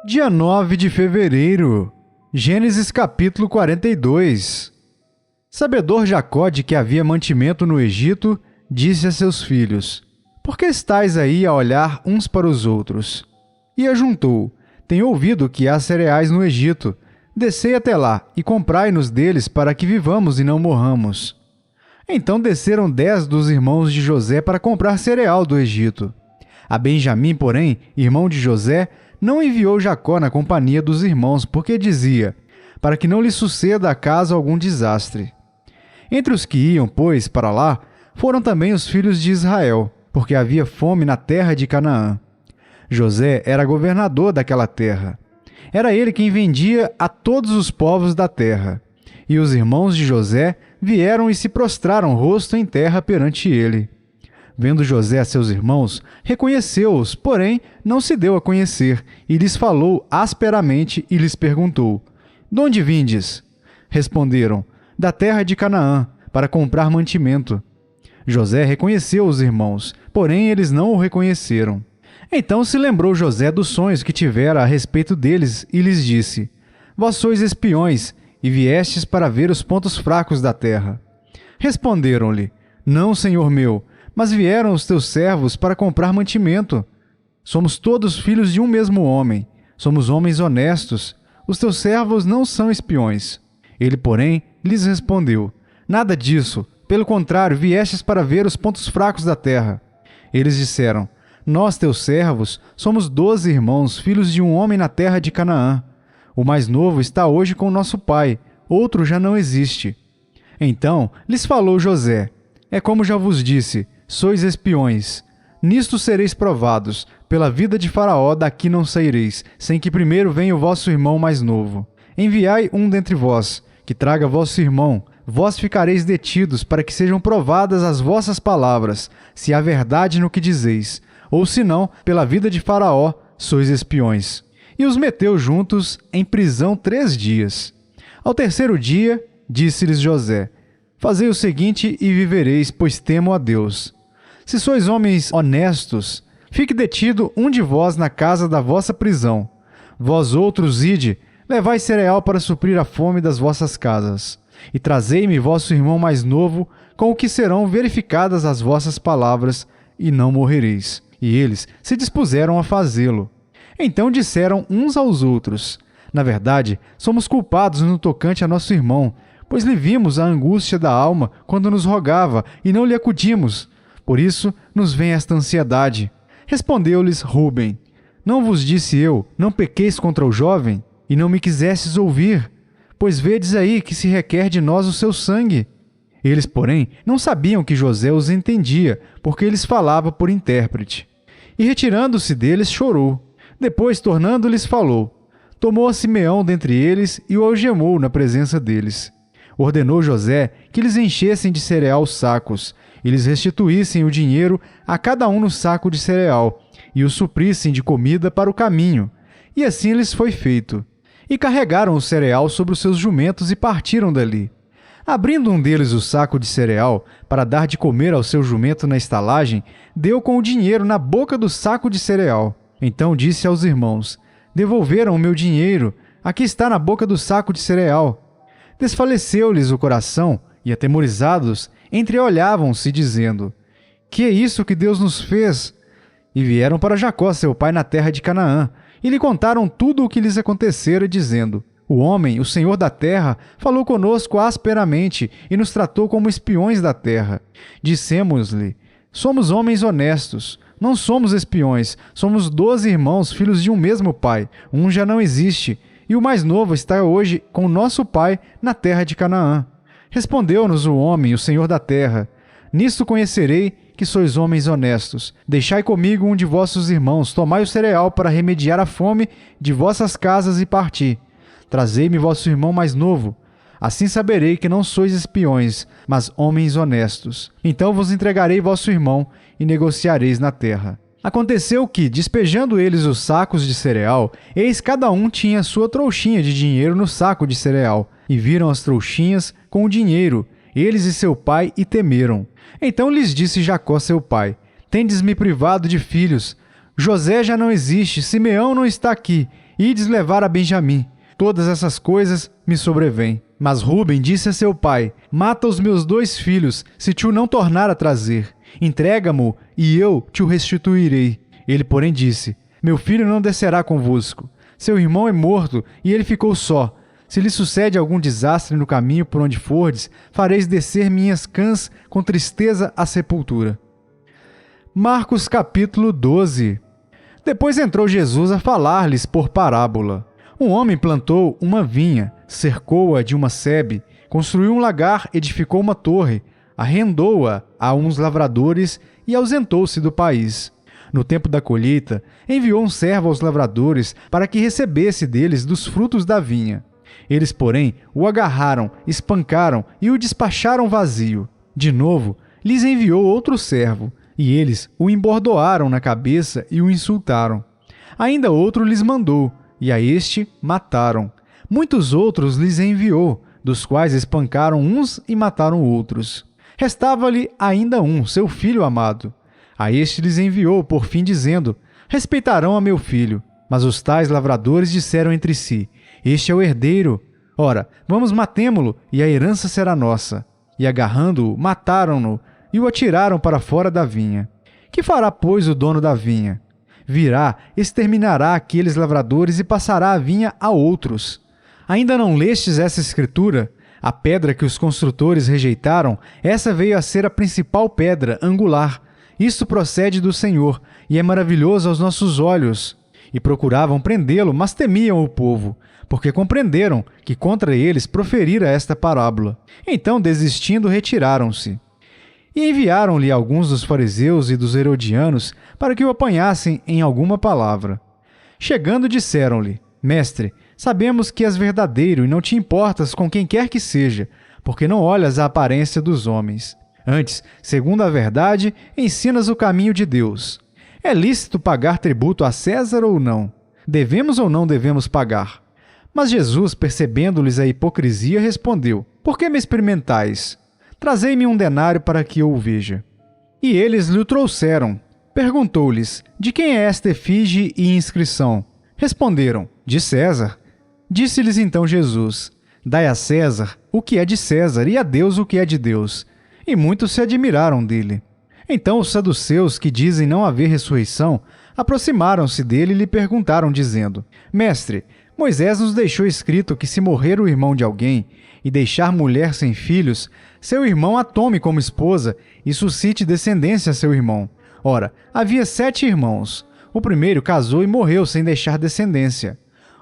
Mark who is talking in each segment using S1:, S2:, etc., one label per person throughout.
S1: Dia 9 de fevereiro. Gênesis capítulo 42. Sabedor Jacó de que havia mantimento no Egito, disse a seus filhos: Por que estáis aí a olhar uns para os outros? E ajuntou: Tenho ouvido que há cereais no Egito. Descei até lá e comprai-nos deles para que vivamos e não morramos. Então desceram 10 dos irmãos de José para comprar cereal do Egito. A Benjamim, porém, irmão de José, não enviou Jacó na companhia dos irmãos, porque dizia: para que não lhe suceda acaso algum desastre. Entre os que iam, pois, para lá, foram também os filhos de Israel, porque havia fome na terra de Canaã. José era governador daquela terra. Era ele quem vendia a todos os povos da terra. E os irmãos de José vieram e se prostraram rosto em terra perante ele. Vendo José a seus irmãos, reconheceu-os, porém não se deu a conhecer, e lhes falou asperamente e lhes perguntou: De onde vindes? Responderam: Da terra de Canaã, para comprar mantimento. José reconheceu os irmãos, porém eles não o reconheceram. Então se lembrou José dos sonhos que tivera a respeito deles e lhes disse: Vós sois espiões, e viestes para ver os pontos fracos da terra. Responderam-lhe: Não, senhor meu, mas vieram os teus servos para comprar mantimento. Somos todos filhos de um mesmo homem, somos homens honestos, os teus servos não são espiões. Ele, porém, lhes respondeu: Nada disso, pelo contrário, viestes para ver os pontos fracos da terra. Eles disseram: Nós, teus servos, somos 12 irmãos, filhos de um homem na terra de Canaã. O mais novo está hoje com nosso pai, outro já não existe. Então lhes falou José: É como já vos disse, sois espiões. Nisto sereis provados, pela vida de Faraó daqui não saireis, sem que primeiro venha o vosso irmão mais novo. Enviai um dentre vós, que traga vosso irmão. Vós ficareis detidos, para que sejam provadas as vossas palavras, se há verdade no que dizeis. Ou se não, pela vida de Faraó, sois espiões. E os meteu juntos em prisão 3 dias. Ao terceiro dia, disse-lhes José: Fazei o seguinte e vivereis, pois temo a Deus. Se sois homens honestos, fique detido um de vós na casa da vossa prisão. Vós outros ide, levai cereal para suprir a fome das vossas casas. E trazei-me vosso irmão mais novo, com o que serão verificadas as vossas palavras, e não morrereis. E eles se dispuseram a fazê-lo. Então disseram uns aos outros: Na verdade, somos culpados no tocante a nosso irmão, pois lhe vimos a angústia da alma quando nos rogava, e não lhe acudimos. Por isso nos vem esta ansiedade. Respondeu-lhes Rúben: Não vos disse eu, não pequeis contra o jovem? E não me quisestes ouvir? Pois vedes aí que se requer de nós o seu sangue. Eles, porém, não sabiam que José os entendia, porque eles falava por intérprete. E retirando-se deles, chorou. Depois, tornando-lhes, falou. Tomou a Simeão dentre eles e o algemou na presença deles. Ordenou José que lhes enchessem de cereal os sacos, e lhes restituíssem o dinheiro a cada um no saco de cereal, e o suprissem de comida para o caminho. E assim lhes foi feito. E carregaram o cereal sobre os seus jumentos e partiram dali. Abrindo um deles o saco de cereal, para dar de comer ao seu jumento na estalagem, deu com o dinheiro na boca do saco de cereal. Então disse aos irmãos: Devolveram o meu dinheiro, aqui está na boca do saco de cereal. Desfaleceu-lhes o coração, e atemorizados, entreolhavam-se, dizendo: Que é isso que Deus nos fez? E vieram para Jacó, seu pai, na terra de Canaã, e lhe contaram tudo o que lhes acontecera, dizendo: O homem, o Senhor da terra, falou conosco asperamente e nos tratou como espiões da terra. Dissemos-lhe: Somos homens honestos, não somos espiões, somos 12 irmãos, filhos de um mesmo pai. Um já não existe, e o mais novo está hoje com nosso pai na terra de Canaã. Respondeu-nos o homem, o Senhor da terra: Nisto conhecerei que sois homens honestos. Deixai comigo um de vossos irmãos, tomai o cereal para remediar a fome de vossas casas e parti. Trazei-me vosso irmão mais novo. Assim saberei que não sois espiões, mas homens honestos. Então vos entregarei vosso irmão e negociareis na terra. Aconteceu que, despejando eles os sacos de cereal, eis cada um tinha sua trouxinha de dinheiro no saco de cereal, e viram as trouxinhas com o dinheiro, eles e seu pai, e temeram. Então lhes disse Jacó seu pai: Tendes-me privado de filhos. José já não existe, Simeão não está aqui, Ides levar a Benjamim. Todas essas coisas me sobrevêm. Mas Rúben disse a seu pai: Mata os meus 2 filhos, se te o não tornar a trazer. Entrega-mo, e eu te o restituirei. Ele, porém, disse: Meu filho não descerá convosco. Seu irmão é morto, e ele ficou só. Se lhe sucede algum desastre no caminho por onde fordes, fareis descer minhas cãs com tristeza à sepultura. Marcos capítulo 12. Depois entrou Jesus a falar-lhes por parábola. Um homem plantou uma vinha, cercou-a de uma sebe, construiu um lagar, edificou uma torre, arrendou-a a uns lavradores e ausentou-se do país. No tempo da colheita, enviou um servo aos lavradores para que recebesse deles dos frutos da vinha. Eles, porém, o agarraram, espancaram e o despacharam vazio. De novo, lhes enviou outro servo, e eles o embordoaram na cabeça e o insultaram. Ainda outro lhes mandou, e a este mataram. Muitos outros lhes enviou, dos quais espancaram uns e mataram outros. Restava-lhe ainda um, seu filho amado. A este lhes enviou, por fim, dizendo: Respeitarão a meu filho. Mas os tais lavradores disseram entre si: Este é o herdeiro. Ora, vamos matemo-lo, e a herança será nossa. E agarrando-o, mataram-no, e o atiraram para fora da vinha. Que fará, pois, o dono da vinha? Virá, exterminará aqueles lavradores e passará a vinha a outros. Ainda não lestes essa escritura? A pedra que os construtores rejeitaram, essa veio a ser a principal pedra angular. Isto procede do Senhor, e é maravilhoso aos nossos olhos. E procuravam prendê-lo, mas temiam o povo, porque compreenderam que contra eles proferira esta parábola. Então, desistindo, retiraram-se. E enviaram-lhe alguns dos fariseus e dos herodianos para que o apanhassem em alguma palavra. Chegando, disseram-lhe: Mestre, sabemos que és verdadeiro e não te importas com quem quer que seja, porque não olhas a aparência dos homens. Antes, segundo a verdade, ensinas o caminho de Deus. É lícito pagar tributo a César ou não? Devemos ou não devemos pagar? Mas Jesus, percebendo-lhes a hipocrisia, respondeu: Por que me experimentais? Trazei-me um denário para que eu o veja. E eles lhe o trouxeram. Perguntou-lhes: De quem é esta efígie e inscrição? Responderam: De César. Disse-lhes então Jesus: Dai a César o que é de César e a Deus o que é de Deus. E muitos se admiraram dele. Então os saduceus, que dizem não haver ressurreição, aproximaram-se dele e lhe perguntaram, dizendo: Mestre, Moisés nos deixou escrito que se morrer o irmão de alguém e deixar mulher sem filhos, seu irmão a tome como esposa e suscite descendência a seu irmão. Ora, havia 7 irmãos. O primeiro casou e morreu sem deixar descendência.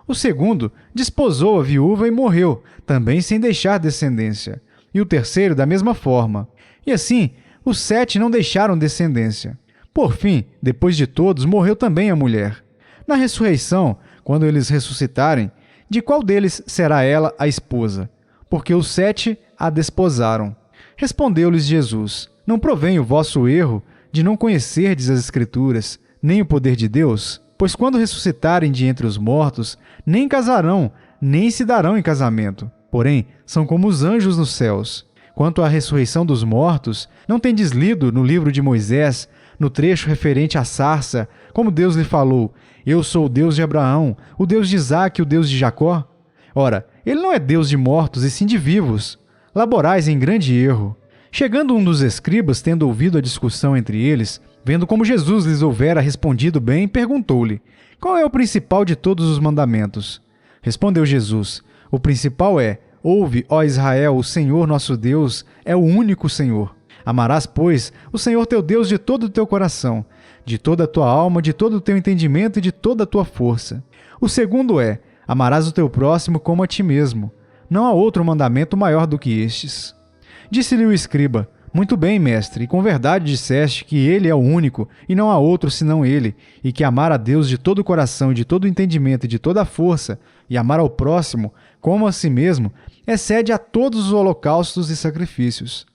S1: O segundo desposou a viúva e morreu, também sem deixar descendência. E o terceiro da mesma forma. E assim, os 7 não deixaram descendência. Por fim, depois de todos, morreu também a mulher. Na ressurreição, quando eles ressuscitarem, de qual deles será ela a esposa? Porque os 7 a desposaram. Respondeu-lhes Jesus: Não provém o vosso erro de não conhecerdes as Escrituras, nem o poder de Deus? Pois quando ressuscitarem de entre os mortos, nem casarão, nem se darão em casamento. Porém, são como os anjos nos céus. Quanto à ressurreição dos mortos, não tendes lido no livro de Moisés, no trecho referente à sarça, como Deus lhe falou: Eu sou o Deus de Abraão, o Deus de Isaque e o Deus de Jacó? Ora, ele não é Deus de mortos e sim de vivos. Laborais em grande erro. Chegando um dos escribas, tendo ouvido a discussão entre eles, vendo como Jesus lhes houvera respondido bem, perguntou-lhe: Qual é o principal de todos os mandamentos? Respondeu Jesus: O principal é: Ouve, ó Israel, o Senhor nosso Deus é o único Senhor. Amarás, pois, o Senhor teu Deus de todo o teu coração, de toda a tua alma, de todo o teu entendimento e de toda a tua força. O segundo é: Amarás o teu próximo como a ti mesmo. Não há outro mandamento maior do que estes. Disse-lhe o escriba: Muito bem, mestre, e com verdade disseste que ele é o único, e não há outro senão ele, e que amar a Deus de todo o coração, de todo o entendimento e de toda a força, e amar ao próximo, como a si mesmo, excede a todos os holocaustos e sacrifícios.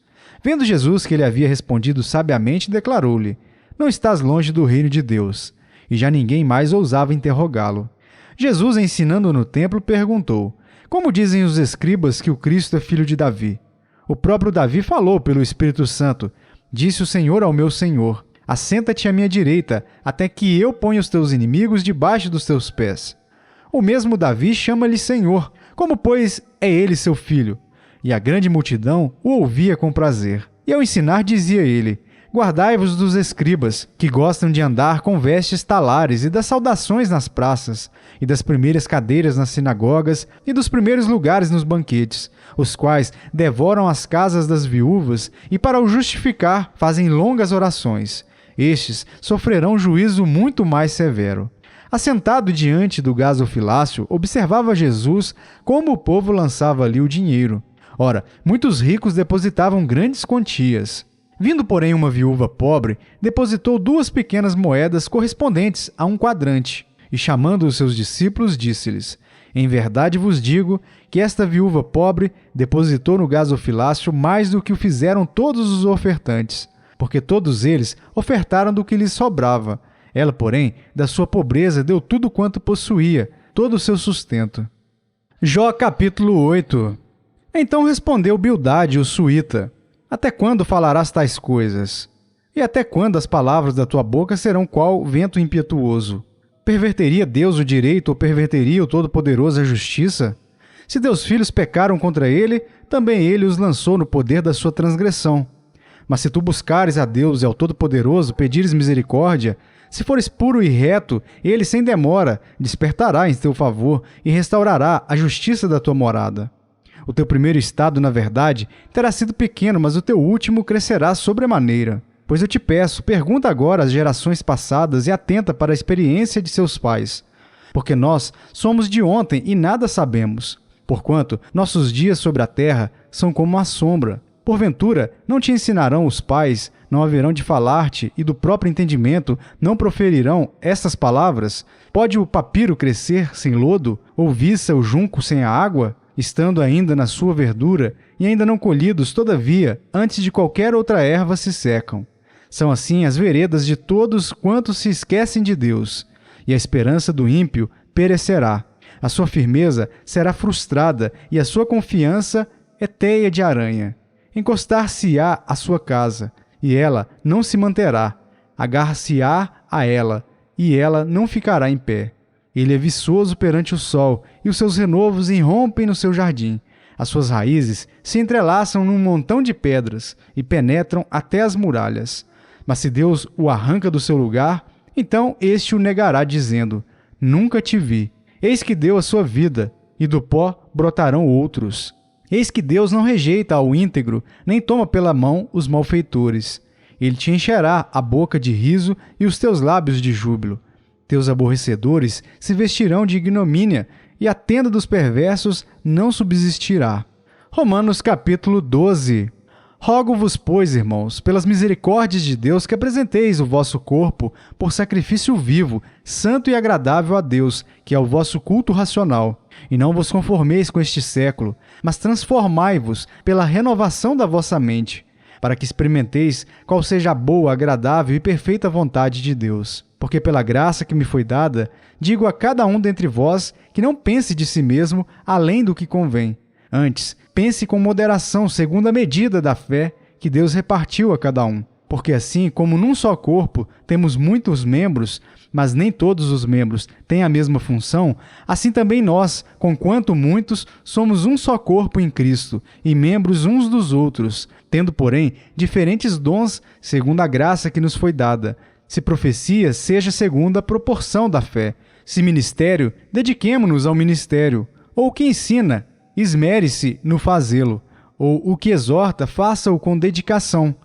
S1: Vendo Jesus que ele havia respondido sabiamente, declarou-lhe: Não estás longe do reino de Deus. E já ninguém mais ousava interrogá-lo. Jesus, ensinando no templo, perguntou: Como dizem os escribas que o Cristo é filho de Davi? O próprio Davi falou pelo Espírito Santo: Disse o Senhor ao meu Senhor: Assenta-te à minha direita, até que eu ponha os teus inimigos debaixo dos teus pés. O mesmo Davi chama-lhe Senhor, como, pois, é ele seu filho. E a grande multidão o ouvia com prazer. E ao ensinar dizia ele: guardai-vos dos escribas, que gostam de andar com vestes talares e das saudações nas praças, e das primeiras cadeiras nas sinagogas e dos primeiros lugares nos banquetes, os quais devoram as casas das viúvas e, para o justificar, fazem longas orações. Estes sofrerão juízo muito mais severo. Assentado diante do gasofilácio, observava Jesus como o povo lançava ali o dinheiro. Ora, muitos ricos depositavam grandes quantias. Vindo, porém, uma viúva pobre, depositou 2 pequenas moedas correspondentes a um quadrante, e chamando os seus discípulos, disse-lhes: em verdade vos digo que esta viúva pobre depositou no gasofilácio mais do que o fizeram todos os ofertantes, porque todos eles ofertaram do que lhes sobrava. Ela, porém, da sua pobreza deu tudo quanto possuía, todo o seu sustento. Jó capítulo 8. Então respondeu Bildade, o suíta: até quando falarás tais coisas? E até quando as palavras da tua boca serão qual vento impetuoso? Perverteria Deus o direito ou perverteria o Todo-Poderoso a justiça? Se teus filhos pecaram contra ele, também ele os lançou no poder da sua transgressão. Mas se tu buscares a Deus e ao Todo-Poderoso, pedires misericórdia, se fores puro e reto, ele sem demora despertará em teu favor e restaurará a justiça da tua morada. O teu primeiro estado, na verdade, terá sido pequeno, mas o teu último crescerá sobremaneira. Pois eu te peço, pergunta agora às gerações passadas e atenta para a experiência de seus pais. Porque nós somos de ontem e nada sabemos, porquanto nossos dias sobre a terra são como uma sombra. Porventura, não te ensinarão os pais, não haverão de falar-te, e do próprio entendimento não proferirão estas palavras? Pode o papiro crescer sem lodo, ou viça o junco sem a água? Estando ainda na sua verdura, e ainda não colhidos, todavia, antes de qualquer outra erva se secam. São assim as veredas de todos quantos se esquecem de Deus, e a esperança do ímpio perecerá. A sua firmeza será frustrada, e a sua confiança é teia de aranha. Encostar-se-á à sua casa, e ela não se manterá. Agarrar-se-á a ela, e ela não ficará em pé. Ele é viçoso perante o sol, e os seus renovos irrompem no seu jardim. As suas raízes se entrelaçam num montão de pedras, e penetram até as muralhas. Mas se Deus o arranca do seu lugar, então este o negará, dizendo: nunca te vi. Eis que deu a sua vida, e do pó brotarão outros. Eis que Deus não rejeita ao íntegro, nem toma pela mão os malfeitores. Ele te encherá a boca de riso e os teus lábios de júbilo. Teus aborrecedores se vestirão de ignomínia, e a tenda dos perversos não subsistirá. Romanos capítulo 12. Rogo-vos, pois, irmãos, pelas misericórdias de Deus, que apresenteis o vosso corpo por sacrifício vivo, santo e agradável a Deus, que é o vosso culto racional. E não vos conformeis com este século, mas transformai-vos pela renovação da vossa mente, para que experimenteis qual seja a boa, agradável e perfeita vontade de Deus. Porque pela graça que me foi dada, digo a cada um dentre vós que não pense de si mesmo além do que convém. Antes, pense com moderação, segundo a medida da fé que Deus repartiu a cada um. Porque assim como num só corpo temos muitos membros, mas nem todos os membros têm a mesma função, assim também nós, conquanto muitos, somos um só corpo em Cristo, e membros uns dos outros, tendo, porém, diferentes dons segundo a graça que nos foi dada. Se profecia, seja segundo a proporção da fé. Se ministério, dediquemo-nos ao ministério. Ou o que ensina, esmere-se no fazê-lo. Ou o que exorta, faça-o com dedicação.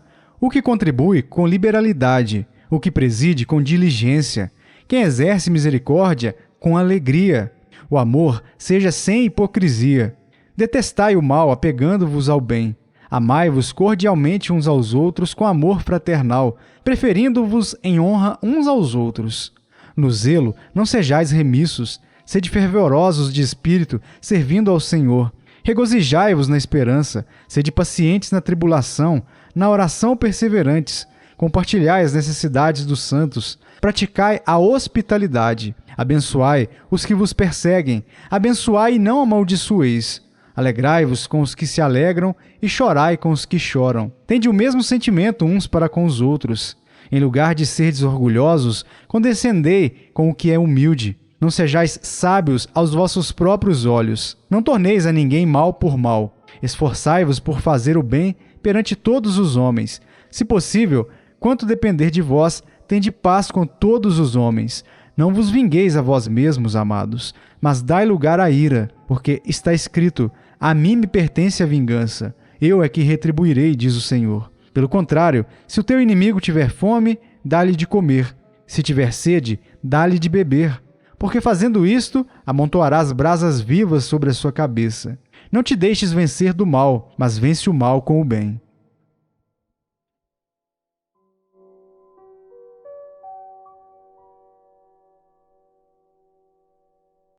S1: O que contribui, com liberalidade. O que preside, com diligência. Quem exerce misericórdia, com alegria. O amor seja sem hipocrisia. Detestai o mal, apegando-vos ao bem. Amai-vos cordialmente uns aos outros com amor fraternal, preferindo-vos em honra uns aos outros. No zelo, não sejais remissos, sede fervorosos de espírito, servindo ao Senhor. Regozijai-vos na esperança, sede pacientes na tribulação, na oração perseverantes. Compartilhai as necessidades dos santos, praticai a hospitalidade, abençoai os que vos perseguem, abençoai e não amaldiçoeis. Alegrai-vos com os que se alegram e chorai com os que choram. Tende o mesmo sentimento uns para com os outros. Em lugar de serdes orgulhosos, condescendei com o que é humilde. Não sejais sábios aos vossos próprios olhos. Não torneis a ninguém mal por mal. Esforçai-vos por fazer o bem perante todos os homens. Se possível, quanto depender de vós, tende paz com todos os homens. Não vos vingueis a vós mesmos, amados, mas dai lugar à ira, porque está escrito: a mim me pertence a vingança. Eu é que retribuirei, diz o Senhor. Pelo contrário, se o teu inimigo tiver fome, dá-lhe de comer. Se tiver sede, dá-lhe de beber. Porque fazendo isto, amontoarás brasas vivas sobre a sua cabeça. Não te deixes vencer do mal, mas vence o mal com o bem.